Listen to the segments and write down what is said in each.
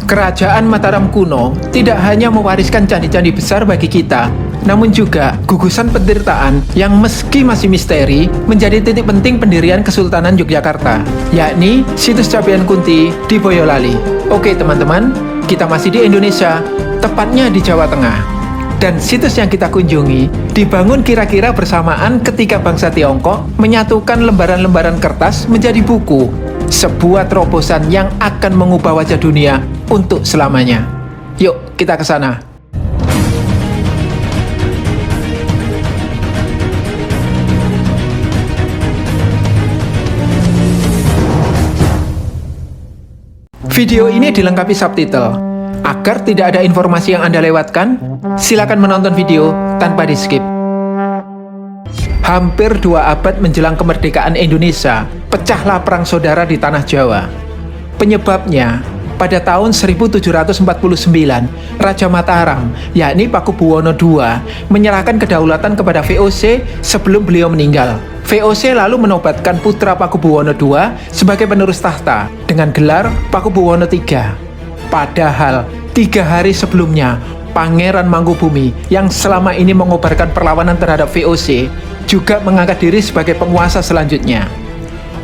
Kerajaan Mataram kuno tidak hanya mewariskan candi-candi besar bagi kita, namun juga gugusan pendertaan yang meski masih misteri menjadi titik penting pendirian Kesultanan Yogyakarta, yakni situs Cabean Kunti di Boyolali. Oke teman-teman, kita masih di Indonesia, tepatnya di Jawa Tengah. Dan situs yang kita kunjungi dibangun kira-kira bersamaan ketika bangsa Tiongkok menyatukan lembaran-lembaran kertas menjadi buku, sebuah terobosan yang akan mengubah wajah dunia untuk selamanya. Yuk, kita ke sana. Video ini dilengkapi subtitle. Agar tidak ada informasi yang Anda lewatkan, silakan menonton video tanpa di-skip. Hampir 2 abad menjelang kemerdekaan Indonesia, pecahlah perang saudara di tanah Jawa. Penyebabnya, pada tahun 1749, Raja Mataram, yakni Pakubuwono II, menyerahkan kedaulatan kepada VOC sebelum beliau meninggal. VOC lalu menobatkan putra Pakubuwono II sebagai penerus tahta dengan gelar Pakubuwono III. Padahal 3 hari sebelumnya, Pangeran Mangkubumi yang selama ini mengobarkan perlawanan terhadap VOC juga mengangkat diri sebagai penguasa selanjutnya.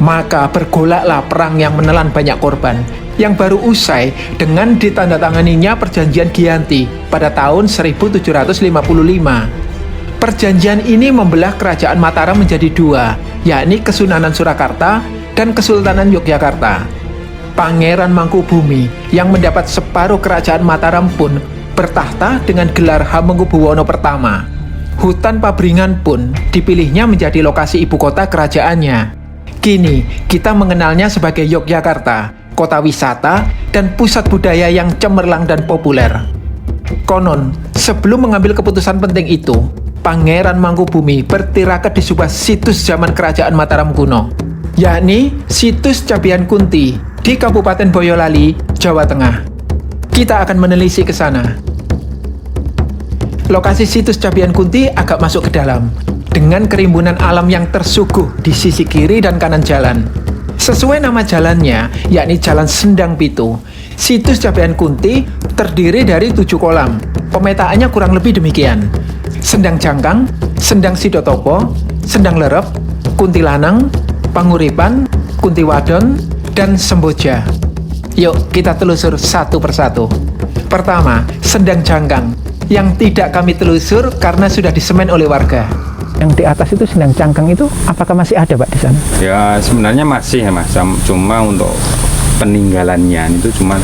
Maka bergolaklah perang yang menelan banyak korban, yang baru usai dengan ditandatanganinya Perjanjian Giyanti pada tahun 1755. Perjanjian ini membelah Kerajaan Mataram menjadi 2, yakni Kesunanan Surakarta dan Kesultanan Yogyakarta. Pangeran Mangkubumi yang mendapat separuh kerajaan Mataram pun bertahta dengan gelar Hamengkubuwono I. Hutan Pabringan pun dipilihnya menjadi lokasi ibu kota kerajaannya. Kini kita mengenalnya sebagai Yogyakarta, kota wisata dan pusat budaya yang cemerlang dan populer. Konon, sebelum mengambil keputusan penting itu, Pangeran Mangkubumi bertirakat di sebuah situs zaman kerajaan Mataram kuno, yakni situs Cabean Kunti di Kabupaten Boyolali, Jawa Tengah. Kita akan menelisik ke sana. Lokasi situs Cabean Kunti agak masuk ke dalam, dengan kerimbunan alam yang tersuguh di sisi kiri dan kanan jalan. Sesuai nama jalannya, yakni Jalan Sendang Pitu, situs Cabean Kunti terdiri dari 7 kolam. Pemetaannya kurang lebih demikian: Sendang Jangkang, Sendang Sidotopo, Sendang Lerep, Kuntilanang, Panguripan, Kuntiwadon, dan Semboja. Yuk kita telusur satu persatu. Pertama, Sendang Jangkang, yang tidak kami telusur karena sudah disemen oleh warga. Yang di atas itu Sendang Jangkang itu apakah masih ada Pak di sana? Ya sebenarnya masih ya Mas, cuma untuk peninggalannya itu cuma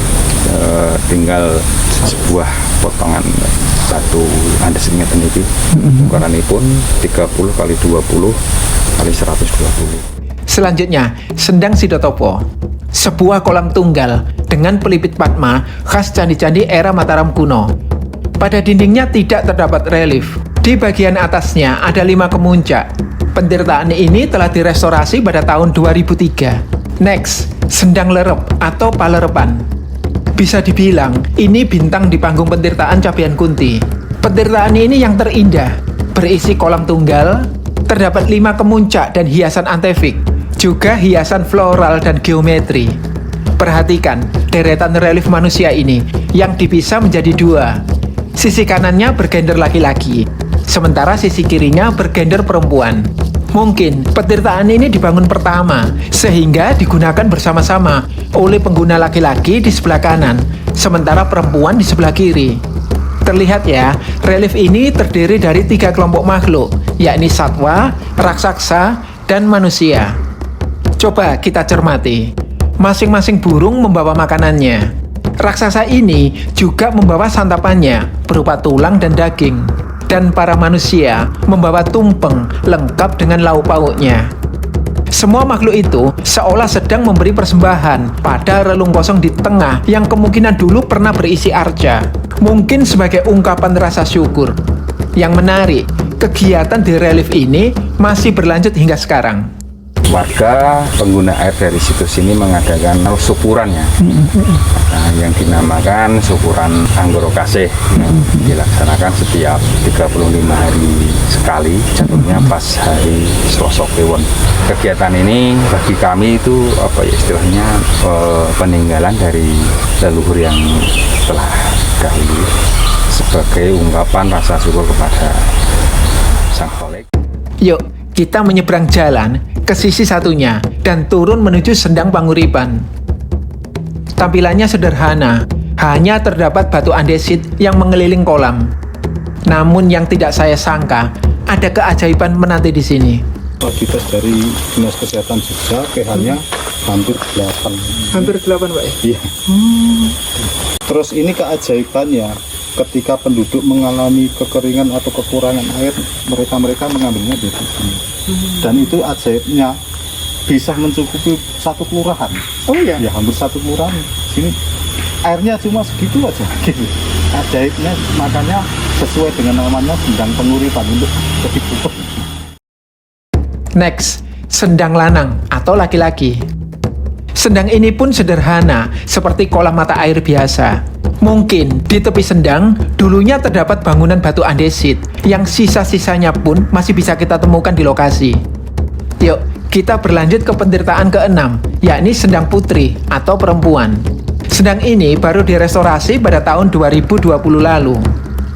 tinggal sebuah potongan batu ada meter ini. Ukurannya pun 30 kali 20 kali 120. Selanjutnya, Sendang Sidotopo, sebuah kolam tunggal dengan pelipit Padma khas candi-candi era Mataram kuno. Pada dindingnya tidak terdapat relief. Di bagian atasnya ada 5 kemuncak. Pendertaan ini telah direstorasi pada tahun 2003. Next, Sendang Lerep atau Palerepan. Bisa dibilang, ini bintang di panggung pendertaan Cabean Kunti. Pendertaan ini yang terindah, berisi kolam tunggal, terdapat 5 kemuncak dan hiasan antefik, juga hiasan floral dan geometri. Perhatikan deretan relief manusia ini yang dipisah menjadi 2. Sisi kanannya bergender laki-laki, sementara sisi kirinya bergender perempuan. Mungkin pendertaan ini dibangun pertama, sehingga digunakan bersama-sama oleh pengguna laki-laki di sebelah kanan, sementara perempuan di sebelah kiri. Terlihat ya, relief ini terdiri dari 3 kelompok makhluk, yakni satwa, raksasa, dan manusia. Coba kita cermati. Masing-masing burung membawa makanannya. Raksasa ini juga membawa santapannya berupa tulang dan daging. Dan para manusia membawa tumpeng lengkap dengan lauk pauknya. Semua makhluk itu seolah sedang memberi persembahan pada relung kosong di tengah yang kemungkinan dulu pernah berisi arca. Mungkin sebagai ungkapan rasa syukur. Yang menarik, kegiatan di relief ini masih berlanjut hingga sekarang. warga pengguna air dari situs ini mengadakan syukuran ya, yang dinamakan syukuran Anggoro Kasih, yang dilaksanakan setiap 35 hari sekali, jatuhnya pas hari Selasa Kliwon. Kegiatan ini bagi kami itu apa ya istilahnya, peninggalan dari leluhur yang telah dahulu sebagai ungkapan rasa syukur kepada Sang Kholik. Yuk, kita menyeberang jalan ke sisi satunya dan turun menuju Sendang Panguripan. Tampilannya sederhana, hanya terdapat batu andesit yang mengeliling kolam. Namun yang tidak saya sangka, ada keajaiban menanti di sini. Fasilitas dari Dinas Kesehatan Jogja pH-nya hampir 8. Hampir 8, Pak. Iya. Terus ini keajaibannya, ketika penduduk mengalami kekeringan atau kekurangan air, mereka mengambilnya dari sini. Dan itu ajaibnya bisa mencukupi satu kelurahan. Oh iya? Ya hampir satu kelurahan. Sini airnya cuma segitu aja. Gitu. Ajaibnya makanya sesuai dengan namanya Sendang Panguripan untuk jadi pupuk. Next, sendang lanang atau laki-laki. Sendang ini pun sederhana, seperti kolam mata air biasa. Mungkin di tepi sendang dulunya terdapat bangunan batu andesit yang sisa-sisanya pun masih bisa kita temukan di lokasi. Yuk, kita berlanjut ke penderitaan ke-6, yakni sendang putri atau perempuan. Sendang ini baru direstorasi pada tahun 2020 lalu.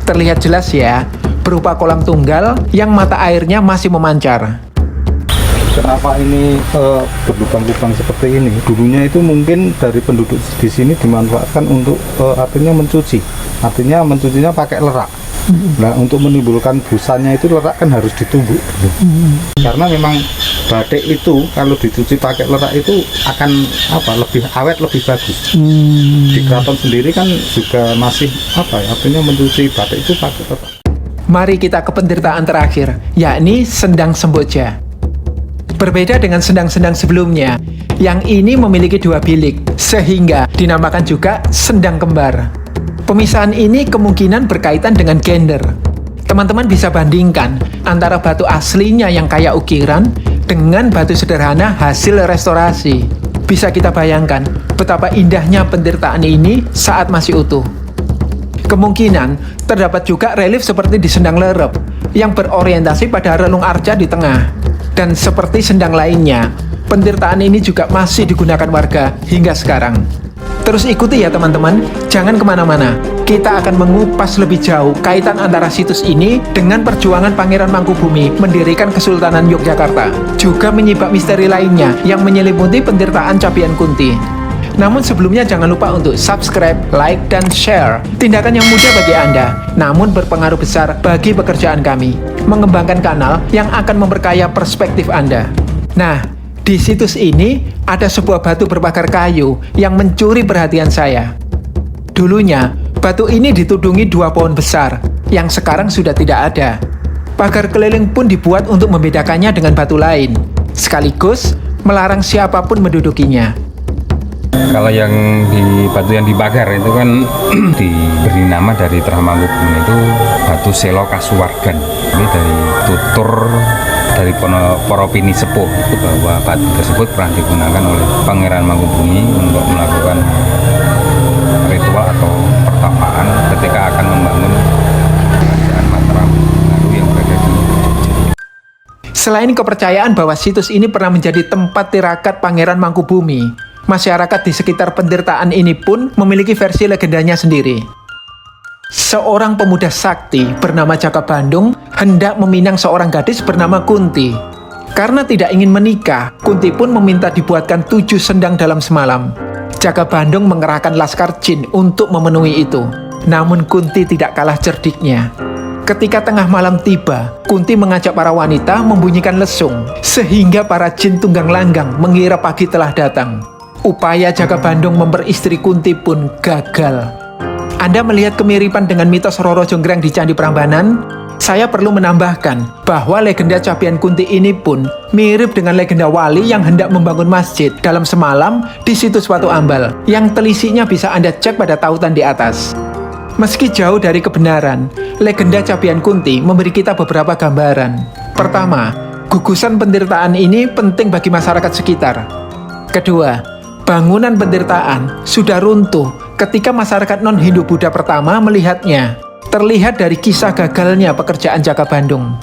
Terlihat jelas ya, berupa kolam tunggal yang mata airnya masih memancar. Kenapa ini berlubang-lubang seperti ini? Dulunya itu mungkin dari penduduk di sini dimanfaatkan untuk artinya mencuci. Artinya mencucinya pakai lerak. Nah, untuk menimbulkan busanya itu lerak kan harus ditumbuk. Karena memang batik itu kalau dicuci pakai lerak itu akan lebih awet, lebih bagus. Di keraton sendiri kan juga masih artinya mencuci batik itu pakai lerak. Mari kita ke penderitaan terakhir, yakni sendang Semboja. Berbeda dengan sendang-sendang sebelumnya, yang ini memiliki 2 bilik, sehingga dinamakan juga sendang kembar. Pemisahan ini kemungkinan berkaitan dengan gender. Teman-teman bisa bandingkan antara batu aslinya yang kaya ukiran dengan batu sederhana hasil restorasi. Bisa kita bayangkan betapa indahnya penderitaan ini saat masih utuh. Kemungkinan terdapat juga relief seperti di Sendang Lerep yang berorientasi pada relung arca di tengah. Dan seperti sendang lainnya, penderitaan ini juga masih digunakan warga hingga sekarang. Terus ikuti ya teman-teman, jangan kemana-mana. Kita akan mengupas lebih jauh kaitan antara situs ini dengan perjuangan Pangeran Mangkubumi mendirikan Kesultanan Yogyakarta. Juga menyibak misteri lainnya yang menyelimuti penderitaan Capian Kunti. Namun sebelumnya jangan lupa untuk subscribe, like, dan share. Tindakan yang mudah bagi Anda, namun berpengaruh besar bagi pekerjaan kami. Mengembangkan kanal yang akan memperkaya perspektif Anda. Nah, di situs ini ada sebuah batu berpagar kayu yang mencuri perhatian saya. Dulunya, batu ini ditudungi 2 pohon besar, yang sekarang sudah tidak ada. Pagar keliling pun dibuat untuk membedakannya dengan batu lain, sekaligus melarang siapapun mendudukinya. Kalau yang di batu yang dibakar itu kan diberi nama dari Terah Mangkubumi itu batu Selo Kasuwargan. Ini dari tutur dari Poropini Sepuh bahwa batu tersebut pernah digunakan oleh Pangeran Mangkubumi untuk melakukan ritual atau pertapaan ketika akan membangun kerajaan Mataram yang berada di Jogja. Selain kepercayaan bahwa situs ini pernah menjadi tempat tirakat Pangeran Mangkubumi, masyarakat di sekitar penderitaan ini pun memiliki versi legendanya sendiri. Seorang pemuda sakti bernama Jaka Bandung hendak meminang seorang gadis bernama Kunti. Karena tidak ingin menikah, Kunti pun meminta dibuatkan 7 sendang dalam semalam. Jaka Bandung mengerahkan laskar jin untuk memenuhi itu. Namun Kunti tidak kalah cerdiknya. Ketika tengah malam tiba, Kunti mengajak para wanita membunyikan lesung, sehingga para jin tunggang langgang mengira pagi telah datang. Upaya Jaka Bandung memperistri Kunti pun gagal. Anda melihat kemiripan dengan mitos Roro Jonggrang di Candi Prambanan? Saya perlu menambahkan bahwa legenda Capian Kunti ini pun mirip dengan legenda wali yang hendak membangun masjid dalam semalam di situs Watu Ambal, yang telisinya bisa Anda cek pada tautan di atas. Meski jauh dari kebenaran, legenda Capian Kunti memberi kita beberapa gambaran. Pertama, gugusan pentirtaan ini penting bagi masyarakat sekitar. Kedua, bangunan pentirtaan sudah runtuh ketika masyarakat non-Hindu Buddha pertama melihatnya. Terlihat dari kisah gagalnya pekerjaan Jaka Bandung.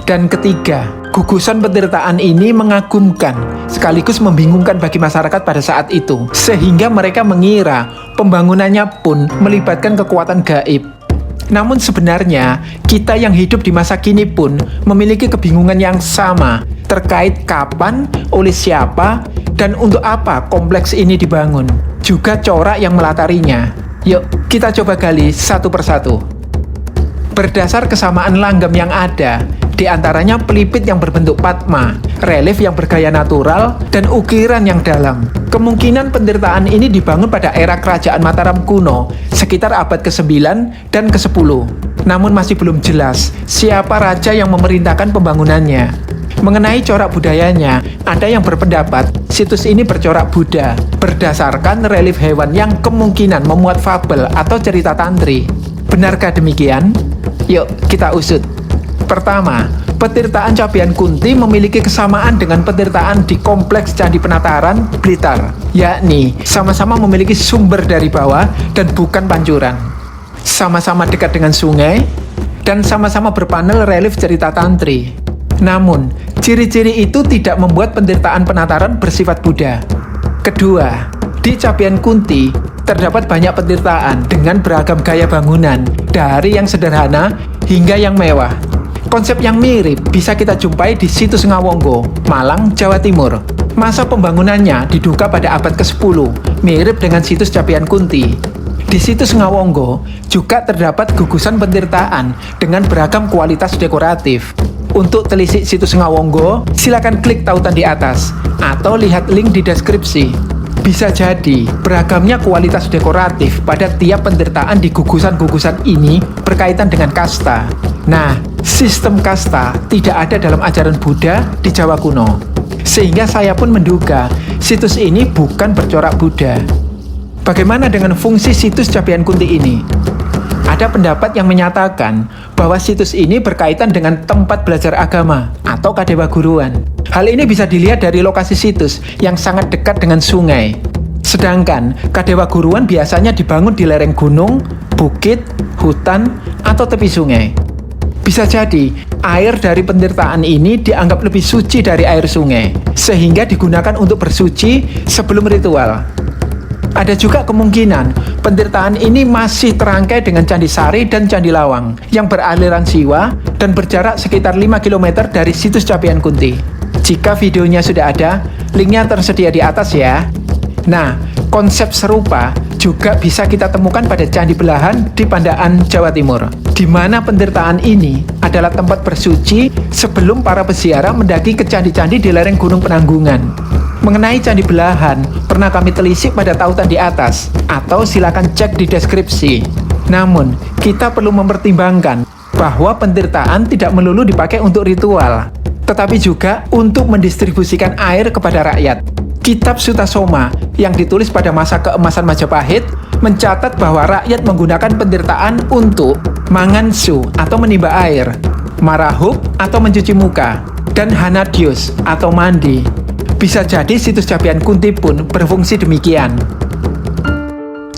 Dan ketiga, gugusan pentirtaan ini mengagumkan sekaligus membingungkan bagi masyarakat pada saat itu, sehingga mereka mengira pembangunannya pun melibatkan kekuatan gaib. Namun sebenarnya, kita yang hidup di masa kini pun memiliki kebingungan yang sama terkait kapan, oleh siapa, dan untuk apa kompleks ini dibangun. Juga corak yang melatarinya. Yuk, kita coba gali satu persatu. Berdasar kesamaan langgam yang ada, di antaranya pelipit yang berbentuk padma, relief yang bergaya natural, dan ukiran yang dalam. Kemungkinan pentirtaan ini dibangun pada era kerajaan Mataram kuno, sekitar abad ke-9 dan ke-10. Namun masih belum jelas siapa raja yang memerintahkan pembangunannya. Mengenai corak budayanya, ada yang berpendapat situs ini bercorak Buddha, berdasarkan relief hewan yang kemungkinan memuat fabel atau cerita tantri. Benarkah demikian? Yuk, kita usut. Pertama, pentirtaan Cabian Kunti memiliki kesamaan dengan pentirtaan di Kompleks Candi Penataran, Blitar, yakni sama-sama memiliki sumber dari bawah dan bukan pancuran. Sama-sama dekat dengan sungai, dan sama-sama berpanel relief cerita tantri. Namun, ciri-ciri itu tidak membuat pentirtaan Penataran bersifat Buddha. Kedua, di Cabian Kunti terdapat banyak pentirtaan dengan beragam gaya bangunan, dari yang sederhana hingga yang mewah. Konsep yang mirip bisa kita jumpai di situs Ngawonggo, Malang, Jawa Timur. Masa pembangunannya diduga pada abad ke-10, mirip dengan situs Cabian Kunti. Di situs Ngawonggo juga terdapat gugusan pentirtaan dengan beragam kualitas dekoratif. Untuk telisik situs Ngawonggo, silakan klik tautan di atas atau lihat link di deskripsi. Bisa jadi, beragamnya kualitas dekoratif pada tiap pentirtaan di gugusan-gugusan ini berkaitan dengan kasta. Nah, sistem kasta tidak ada dalam ajaran Buddha di Jawa kuno. Sehingga saya pun menduga situs ini bukan bercorak Buddha. Bagaimana dengan fungsi situs Cabian Kunti ini? Ada pendapat yang menyatakan bahwa situs ini berkaitan dengan tempat belajar agama atau kadewa guruan. Hal ini bisa dilihat dari lokasi situs yang sangat dekat dengan sungai. Sedangkan kadewa guruan biasanya dibangun di lereng gunung, bukit, hutan, atau tepi sungai. Bisa jadi, air dari pentirtaan ini dianggap lebih suci dari air sungai, sehingga digunakan untuk bersuci sebelum ritual. Ada juga kemungkinan pentirtaan ini masih terangkai dengan Candi Sari dan Candi Lawang yang beraliran Siwa dan berjarak sekitar 5 km dari situs Cabian Kunti. Jika videonya sudah ada, linknya tersedia di atas ya. Nah, konsep serupa juga bisa kita temukan pada Candi Belahan di Pandaan, Jawa Timur, di mana pentirtaan ini adalah tempat bersuci sebelum para peziarah mendaki ke candi-candi di lereng Gunung Penanggungan. Mengenai Candi Belahan, pernah kami telisik pada tautan di atas, atau silakan cek di deskripsi. Namun, kita perlu mempertimbangkan bahwa pentirtaan tidak melulu dipakai untuk ritual, tetapi juga untuk mendistribusikan air kepada rakyat. Kitab Sutasoma yang ditulis pada masa keemasan Majapahit mencatat bahwa rakyat menggunakan pentirtaan untuk mangansu atau menimba air, marahub atau mencuci muka, dan hanadius atau mandi. Bisa jadi situs Cabian Kunti pun berfungsi demikian.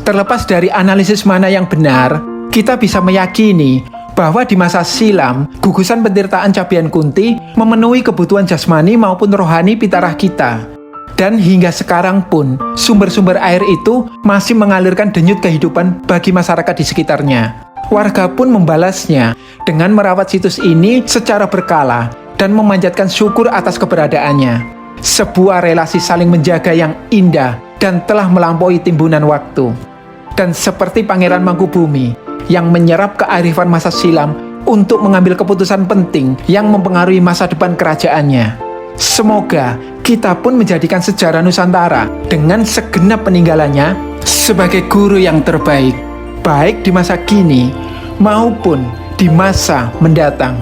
Terlepas dari analisis mana yang benar, kita bisa meyakini bahwa di masa silam, gugusan pentirtaan Cabian Kunti memenuhi kebutuhan jasmani maupun rohani Pitarah kita. Dan hingga sekarang pun, sumber-sumber air itu masih mengalirkan denyut kehidupan bagi masyarakat di sekitarnya. Warga pun membalasnya dengan merawat situs ini secara berkala dan memanjatkan syukur atas keberadaannya. Sebuah relasi saling menjaga yang indah dan telah melampaui timbunan waktu. Dan seperti Pangeran Mangkubumi yang menyerap kearifan masa silam untuk mengambil keputusan penting yang mempengaruhi masa depan kerajaannya. Semoga kita pun menjadikan sejarah Nusantara dengan segenap peninggalannya sebagai guru yang terbaik, baik di masa kini maupun di masa mendatang.